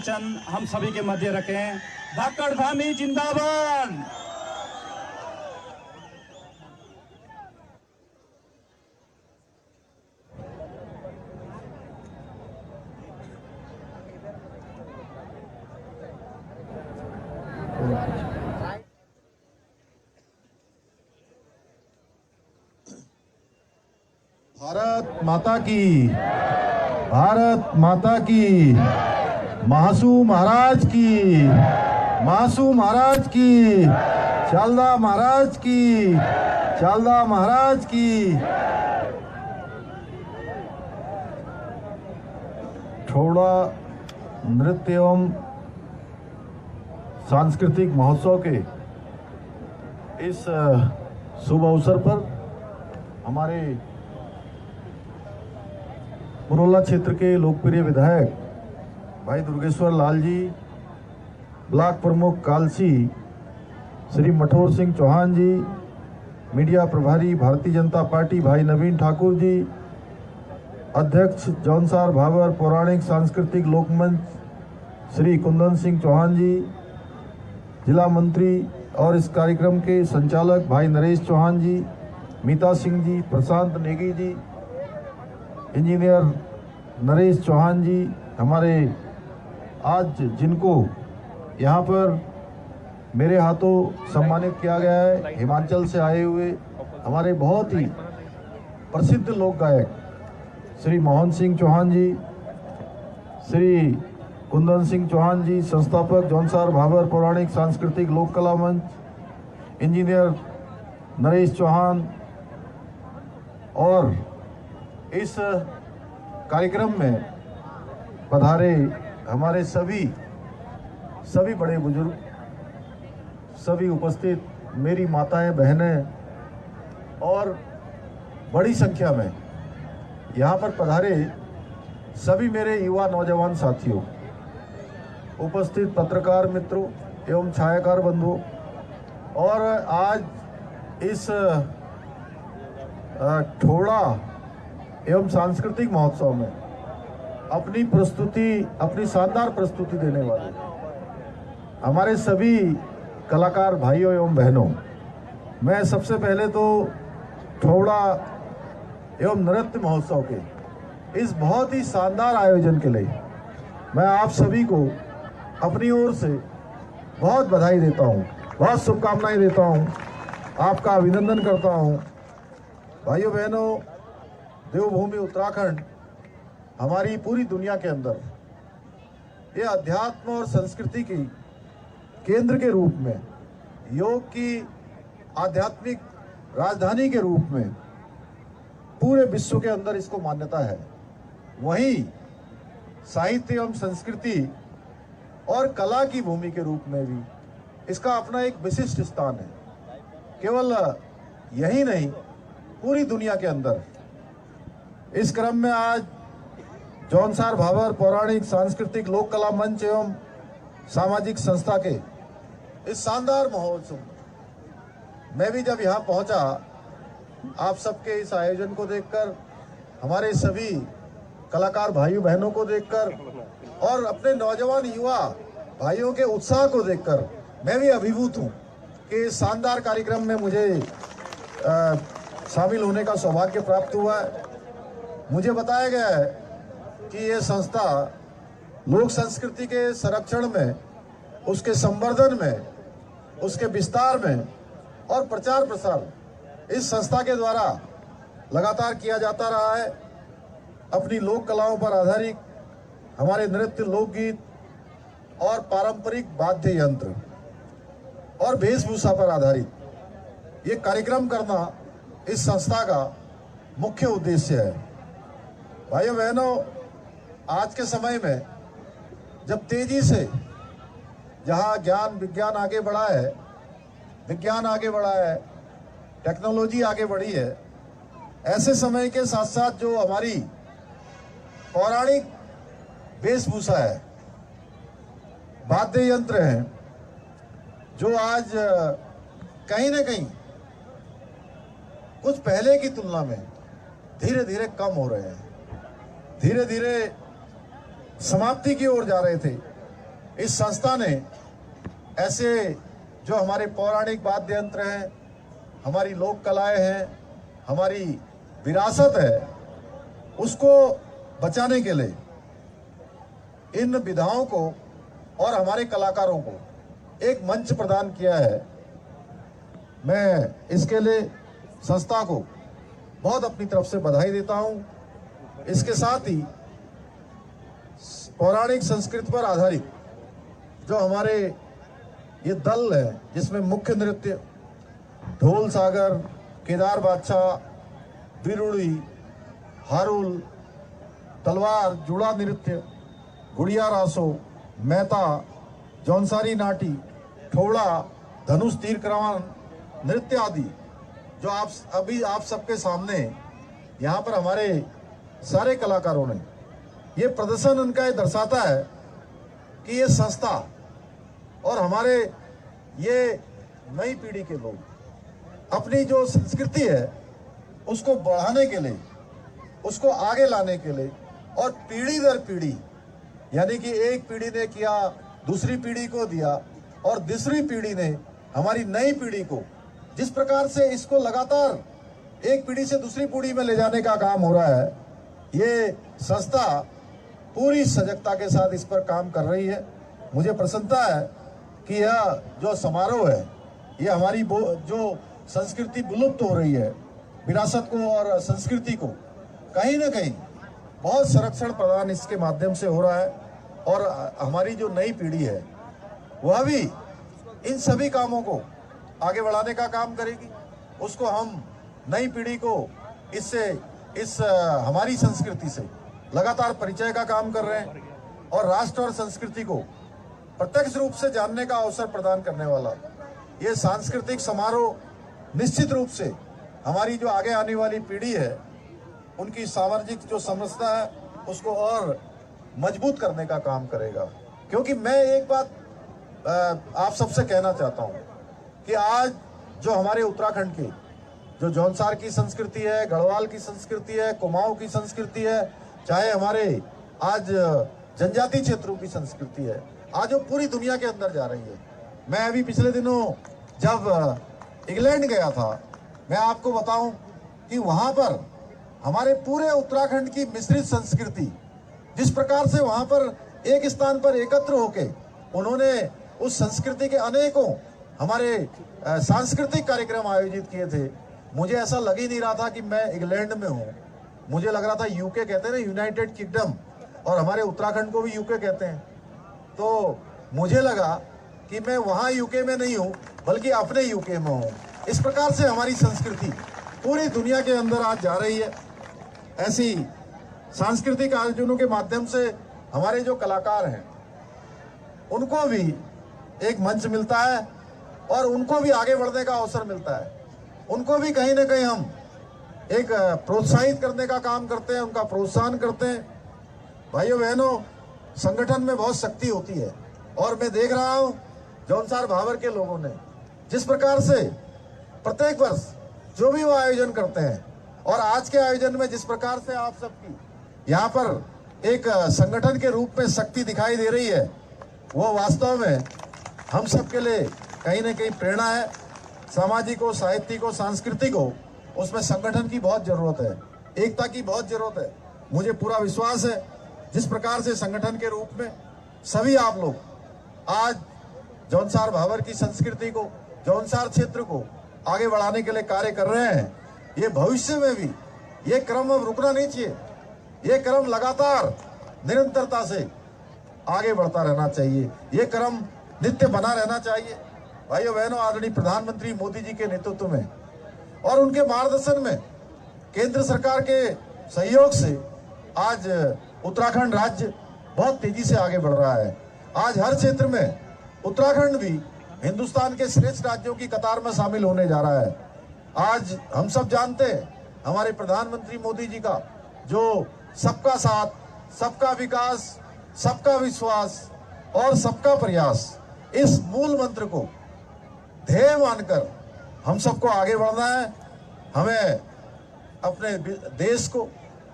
अभिवाचन हम सभी के मध्य रखें। धाकड़ धामी जिंदाबाद। भारत माता की, भारत माता की, महासू महाराज की, महासू महाराज की, चालदा महाराज की, चालदा महाराज की। ठोड़ा नृत्य एवं सांस्कृतिक महोत्सव के इस शुभ अवसर पर हमारे मुरौला क्षेत्र के लोकप्रिय विधायक भाई दुर्गेश्वर लाल जी, ब्लॉक प्रमुख कालसी श्री मठोर सिंह चौहान जी, मीडिया प्रभारी भारतीय जनता पार्टी भाई नवीन ठाकुर जी, अध्यक्ष जौनसार भावर पौराणिक सांस्कृतिक लोकमंच श्री कुंदन सिंह चौहान जी, जिला मंत्री और इस कार्यक्रम के संचालक भाई नरेश चौहान जी, मीता सिंह जी, प्रशांत नेगी जी, इंजीनियर नरेश चौहान जी, हमारे आज जिनको यहाँ पर मेरे हाथों सम्मानित किया गया है, हिमाचल से आए हुए हमारे बहुत ही प्रसिद्ध लोक गायक श्री मोहन सिंह चौहान जी, श्री कुंदन सिंह चौहान जी, संस्थापक जौनसार भावर पौराणिक सांस्कृतिक लोक कला मंच, इंजीनियर नरेश चौहान, और इस कार्यक्रम में पधारे हमारे सभी बड़े बुजुर्ग, सभी उपस्थित मेरी माताएं बहनें और बड़ी संख्या में यहाँ पर पधारे सभी मेरे युवा नौजवान साथियों, उपस्थित पत्रकार मित्रों एवं छायाकार बंधुओं, और आज इस ठोड़ा एवं सांस्कृतिक महोत्सव में अपनी शानदार प्रस्तुति देने वाले हमारे सभी कलाकार भाइयों एवं बहनों, मैं सबसे पहले तो ठोड़ा एवं नृत्य महोत्सव के इस बहुत ही शानदार आयोजन के लिए मैं आप सभी को अपनी ओर से बहुत बधाई देता हूं, बहुत शुभकामनाएं देता हूं, आपका अभिनंदन करता हूं। भाइयों बहनों, देवभूमि उत्तराखंड हमारी पूरी दुनिया के अंदर ये अध्यात्म और संस्कृति की केंद्र के रूप में, योग की आध्यात्मिक राजधानी के रूप में पूरे विश्व के अंदर इसको मान्यता है। वहीं साहित्य एवं संस्कृति और कला की भूमि के रूप में भी इसका अपना एक विशिष्ट स्थान है। केवल यही नहीं, पूरी दुनिया के अंदर। इस क्रम में आज जौनसार भावर पौराणिक सांस्कृतिक लोक कला मंच एवं सामाजिक संस्था के इस शानदार महोत्सव मैं भी जब यहाँ पहुँचा, आप सबके इस आयोजन को देखकर, हमारे सभी कलाकार भाइयों बहनों को देखकर और अपने नौजवान युवा भाइयों के उत्साह को देखकर मैं भी अभिभूत हूँ कि इस शानदार कार्यक्रम में मुझे शामिल होने का सौभाग्य प्राप्त हुआ है। मुझे बताया गया है कि ये संस्था लोक संस्कृति के संरक्षण में, उसके संवर्धन में, उसके विस्तार में और प्रचार प्रसार इस संस्था के द्वारा लगातार किया जाता रहा है। अपनी लोक कलाओं पर आधारित हमारे नृत्य, लोकगीत और पारंपरिक वाद्य यंत्र और वेशभूषा पर आधारित ये कार्यक्रम करना इस संस्था का मुख्य उद्देश्य है। भाइयों बहनों, आज के समय में जब तेजी से जहां ज्ञान विज्ञान आगे बढ़ा है, विज्ञान आगे बढ़ा है, टेक्नोलॉजी आगे बढ़ी है, ऐसे समय के साथ साथ जो हमारी पौराणिक वेशभूषा है, वाद्य यंत्र हैं, जो आज कहीं ना कहीं कुछ पहले की तुलना में धीरे धीरे कम हो रहे हैं, धीरे धीरे समाप्ति की ओर जा रहे थे। इस संस्था ने ऐसे जो हमारे पौराणिक वाद्य यंत्र हैं, हमारी लोक कलाएं हैं, हमारी विरासत है, उसको बचाने के लिए इन विधाओं को और हमारे कलाकारों को एक मंच प्रदान किया है। मैं इसके लिए संस्था को बहुत अपनी तरफ से बधाई देता हूं। इसके साथ ही पौराणिक संस्कृति पर आधारित जो हमारे ये दल है, जिसमें मुख्य नृत्य ढोल सागर, केदार बादशाह, बिरुड़ी, हारुल, तलवार, जुड़ा नृत्य, गुड़िया रासो, मेहता, जौनसारी नाटी, ठोड़ा, धनुष तीर कमान नृत्य आदि जो आप सबके सामने यहाँ पर हमारे सारे कलाकारों ने ये प्रदर्शन, उनका ये दर्शाता है कि ये संस्था और हमारे ये नई पीढ़ी के लोग अपनी जो संस्कृति है उसको बढ़ाने के लिए, उसको आगे लाने के लिए और पीढ़ी दर पीढ़ी, यानी कि एक पीढ़ी ने किया, दूसरी पीढ़ी को दिया और दूसरी पीढ़ी ने हमारी नई पीढ़ी को, जिस प्रकार से इसको लगातार एक पीढ़ी से दूसरी पीढ़ी में ले जाने का काम हो रहा है, ये संस्था पूरी सजगता के साथ इस पर काम कर रही है। मुझे प्रसन्नता है कि यह जो समारोह है, ये हमारी जो संस्कृति विलुप्त हो रही है, विरासत को और संस्कृति को कहीं ना कहीं बहुत संरक्षण प्रदान इसके माध्यम से हो रहा है और हमारी जो नई पीढ़ी है वह भी इन सभी कामों को आगे बढ़ाने का काम करेगी। उसको हम नई पीढ़ी को इस हमारी संस्कृति से लगातार परिचय का काम कर रहे हैं और राष्ट्र और संस्कृति को प्रत्यक्ष रूप से जानने का अवसर प्रदान करने वाला ये सांस्कृतिक समारोह निश्चित रूप से हमारी जो आगे आने वाली पीढ़ी है उनकी सामाजिक जो समझता है उसको और मजबूत करने का काम करेगा। क्योंकि मैं एक बात आप सबसे कहना चाहता हूं कि आज जो हमारे उत्तराखंड की जो जौनसार की संस्कृति है, गढ़वाल की संस्कृति है, कुमाऊं की संस्कृति है, चाहे हमारे आज जनजाति क्षेत्रों की संस्कृति है, आज वो पूरी दुनिया के अंदर जा रही है। मैं अभी पिछले दिनों जब इंग्लैंड गया था, मैं आपको बताऊं कि वहां पर हमारे पूरे उत्तराखंड की मिश्रित संस्कृति, जिस प्रकार से वहां पर एक स्थान पर एकत्र होके उन्होंने उस संस्कृति के अनेकों हमारे सांस्कृतिक कार्यक्रम आयोजित किए थे, मुझे ऐसा लग ही नहीं रहा था कि मैं इंग्लैंड में हूँ। मुझे लग रहा था यूके कहते हैं ना, यूनाइटेड किंगडम, और हमारे उत्तराखंड को भी यूके कहते हैं। तो मुझे लगा कि मैं वहाँ यूके में नहीं हूँ बल्कि अपने यूके में हूँ। इस प्रकार से हमारी संस्कृति पूरी दुनिया के अंदर आज जा रही है। ऐसी सांस्कृतिक आयोजनों के माध्यम से हमारे जो कलाकार हैं उनको भी एक मंच मिलता है और उनको भी आगे बढ़ने का अवसर मिलता है। उनको भी कहीं ना कहीं हम एक प्रोत्साहित करने का काम करते हैं, उनका प्रोत्साहन करते हैं। भाइयों बहनों, संगठन में बहुत शक्ति होती है और मैं देख रहा हूं जौनसार भाबर के लोगों ने जिस प्रकार से प्रत्येक वर्ष जो भी वो आयोजन करते हैं और आज के आयोजन में जिस प्रकार से आप सबकी यहाँ पर एक संगठन के रूप में शक्ति दिखाई दे रही है, वो वास्तव में हम सबके लिए कहीं ना कहीं प्रेरणा है। सामाजिक हो, साहित्यिक हो, सांस्कृतिक हो, उसमें संगठन की बहुत जरूरत है, एकता की बहुत जरूरत है। मुझे पूरा विश्वास है जिस प्रकार से संगठन के रूप में सभी आप लोग आज जौनसार भाबर की संस्कृति को, जौनसार क्षेत्र को आगे बढ़ाने के लिए कार्य कर रहे हैं। ये भविष्य में भी ये क्रम अब रुकना नहीं चाहिए, ये क्रम लगातार निरंतरता से आगे बढ़ता रहना चाहिए, ये क्रम नित्य बना रहना चाहिए। भाइयों बहनों, आदरणीय प्रधानमंत्री मोदी जी के नेतृत्व में और उनके मार्गदर्शन में केंद्र सरकार के सहयोग से आज उत्तराखंड राज्य बहुत तेजी से आगे बढ़ रहा है। आज हर क्षेत्र में उत्तराखंड भी हिंदुस्तान के श्रेष्ठ राज्यों की कतार में शामिल होने जा रहा है। आज हम सब जानते हैं हमारे प्रधानमंत्री मोदी जी का जो सबका साथ, सबका विकास, सबका विश्वास और सबका प्रयास, इस मूल मंत्र को ध्येय मानकर हम सबको आगे बढ़ना है। हमें अपने देश को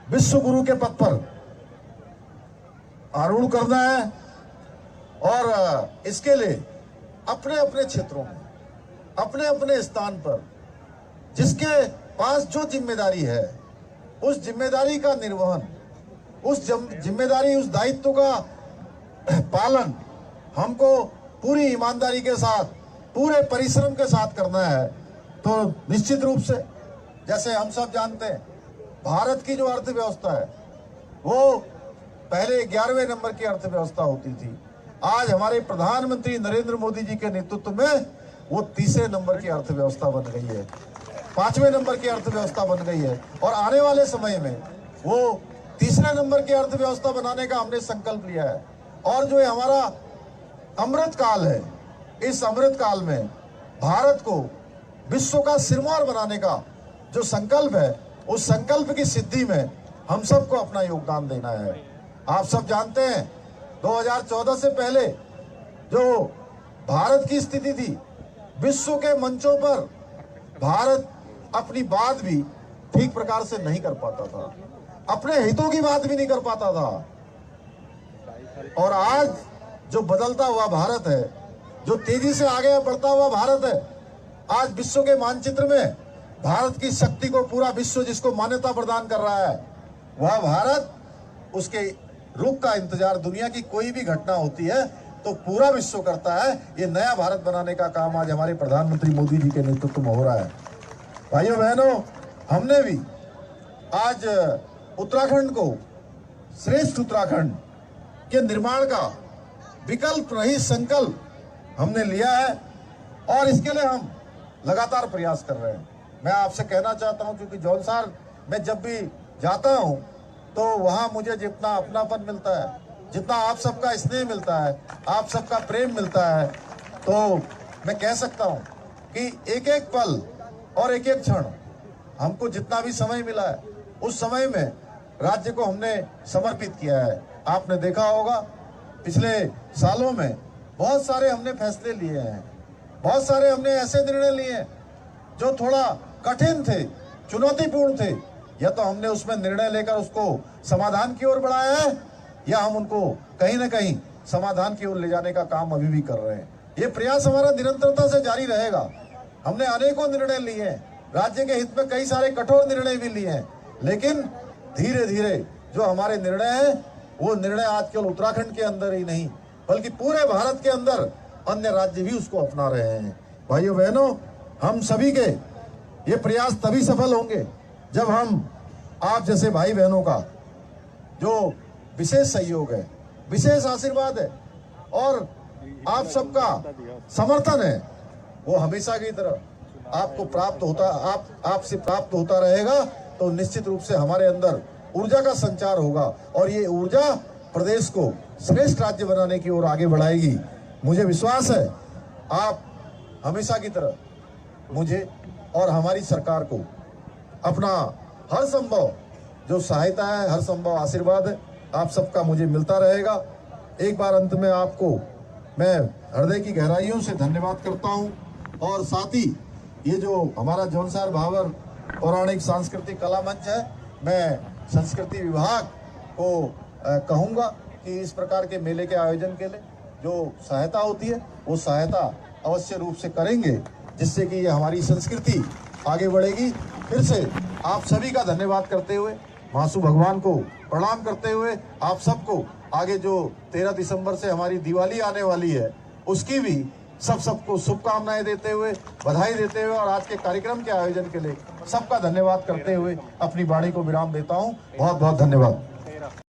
विश्व गुरु के पद पर आरूढ़ करना है और इसके लिए अपने अपने क्षेत्रों में, अपने अपने स्थान पर जिसके पास जो जिम्मेदारी है, उस जिम्मेदारी का निर्वहन, उस जिम्मेदारी, उस दायित्व का पालन हमको पूरी ईमानदारी के साथ, पूरे परिश्रम के साथ करना है। तो निश्चित रूप से जैसे हम सब जानते हैं, भारत की जो अर्थव्यवस्था है वो पहले 11वें नंबर की अर्थव्यवस्था होती थी। आज हमारे प्रधानमंत्री नरेंद्र मोदी जी के नेतृत्व में वो 3रे नंबर की अर्थव्यवस्था बन गई है, 5वें नंबर की अर्थव्यवस्था बन गई है। और आने वाले समय में वो 3रे नंबर की अर्थव्यवस्था बनाने का हमने संकल्प लिया है। और जो हमारा अमृत काल है, इस अमृत काल में भारत को विश्व का सिरमौर बनाने का जो संकल्प है, उस संकल्प की सिद्धि में हम सबको अपना योगदान देना है। आप सब जानते हैं 2014 से पहले जो भारत की स्थिति थी, विश्व के मंचों पर भारत अपनी बात भी ठीक प्रकार से नहीं कर पाता था, अपने हितों की बात भी नहीं कर पाता था। और आज जो बदलता हुआ भारत है, जो तेजी से आगे बढ़ता हुआ भारत है, आज विश्व के मानचित्र में भारत की शक्ति को पूरा विश्व जिसको मान्यता प्रदान कर रहा है, वह भारत, उसके रुख का इंतजार, दुनिया की कोई भी घटना होती है तो पूरा विश्व करता है। ये नया भारत बनाने का काम आज हमारे प्रधानमंत्री मोदी जी के नेतृत्व में हो रहा है। भाइयों बहनों, हमने भी आज उत्तराखंड को श्रेष्ठ उत्तराखंड के निर्माण का विकल्प नहीं संकल्प हमने लिया है और इसके लिए हम लगातार प्रयास कर रहे हैं। मैं आपसे कहना चाहता हूं, क्योंकि जौनसार में जब भी जाता हूं तो वहां मुझे जितना अपनापन मिलता है, जितना आप सबका स्नेह मिलता है, आप सबका प्रेम मिलता है, तो मैं कह सकता हूं कि एक एक पल और एक एक क्षण हमको जितना भी समय मिला है, उस समय में राज्य को हमने समर्पित किया है। आपने देखा होगा पिछले सालों में बहुत सारे हमने फैसले लिए हैं, बहुत सारे हमने ऐसे निर्णय लिए हैं जो थोड़ा कठिन थे, चुनौतीपूर्ण थे, या तो हमने उसमें निर्णय लेकर उसको समाधान की ओर बढ़ाया है, या हम उनको कहीं ना कहीं समाधान की ओर ले जाने का काम अभी भी कर रहे हैं। ये प्रयास हमारा निरंतरता से जारी रहेगा। हमने अनेकों निर्णय लिए हैं, राज्य के हित में कई सारे कठोर निर्णय भी लिए हैं, लेकिन धीरे धीरे जो हमारे निर्णय हैं, वो निर्णय आज केवल उत्तराखंड के अंदर ही नहीं बल्कि पूरे भारत के अंदर अन्य राज्य भी उसको अपना रहे हैं। भाइयों बहनों, हम सभी के ये प्रयास तभी सफल होंगे जब हम आप जैसे भाई बहनों का जो विशेष सहयोग है, विशेष आशीर्वाद है और आप सबका समर्थन है, वो हमेशा की तरह आपको प्राप्त होता, आपसे प्राप्त होता रहेगा। तो निश्चित रूप से हमारे अंदर ऊर्जा का संचार होगा और ये ऊर्जा प्रदेश को श्रेष्ठ राज्य बनाने की ओर आगे बढ़ाएगी। मुझे विश्वास है आप हमेशा की तरह मुझे और हमारी सरकार को अपना हर संभव जो सहायता है, हर संभव आशीर्वाद है, आप सबका मुझे मिलता रहेगा। एक बार अंत में आपको मैं हृदय की गहराइयों से धन्यवाद करता हूं और साथ ही ये जो हमारा जौनसार भावर पौराणिक सांस्कृतिक कला मंच है, मैं संस्कृति विभाग को कहूँगा कि इस प्रकार के मेले के आयोजन के लिए जो सहायता होती है वो सहायता अवश्य रूप से करेंगे, जिससे कि ये हमारी संस्कृति आगे बढ़ेगी। फिर से आप सभी का धन्यवाद करते हुए, महासु भगवान को प्रणाम करते हुए, आप सबको आगे जो 13 दिसंबर से हमारी दिवाली आने वाली है उसकी भी सबको शुभकामनाएं देते हुए, बधाई देते हुए और आज के कार्यक्रम के आयोजन के लिए सबका धन्यवाद करते हुए अपनी वाणी को विराम देता हूं। बहुत बहुत धन्यवाद।